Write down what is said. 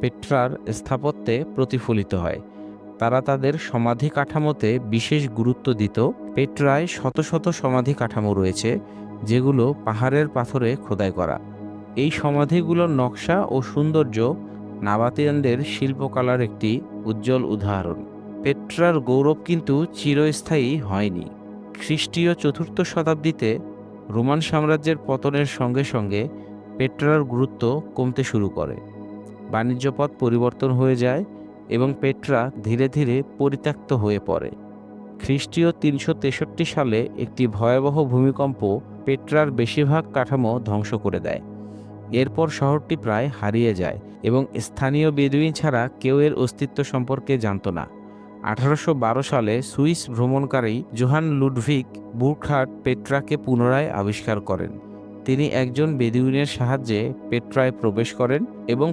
পেট্রার স্থাপত্যে প্রতিফলিত হয়। তারা তাদের সমাধি কাঠামোতে বিশেষ গুরুত্ব দিত। পেট্রায় শত শত সমাধি কাঠামো রয়েছে, যেগুলো পাহাড়ের পাথরে খোদাই করা। এই সমাধিগুলোর নকশা ও সৌন্দর্য নাবাতিয়ানদের শিল্পকলার একটি উজ্জ্বল উদাহরণ। পেট্রার গৌরব কিন্তু চিরস্থায়ী হয়নি। খ্রিস্টীয় ৪র্থ শতাব্দীতে রোমান সাম্রাজ্যের পতনের সঙ্গে সঙ্গে পেট্রার গুরুত্ব কমতে শুরু করে। বাণিজ্য পথ পরিবর্তন হয়ে যায় এবং পেট্রা ধীরে ধীরে পরিত্যক্ত হয়ে পড়ে। খ্রিস্টীয় ৩৬৩ সালে একটি ভয়াবহ ভূমিকম্প পেট্রার বেশিরভাগ কাঠামো ধ্বংস করে দেয়। এরপর শহরটি প্রায় হারিয়ে যায় এবং স্থানীয় বেদুইন ছাড়া কেউ এর অস্তিত্ব সম্পর্কে জানত না। ১৮১২ সালে সুইস ভ্রমণকারী জোহান লুডভিগ বুরখার্ট পেট্রাকে পুনরায় আবিষ্কার করেন। তিনি একজন বেদুইনের সাহায্যে পেট্রায় প্রবেশ করেন এবং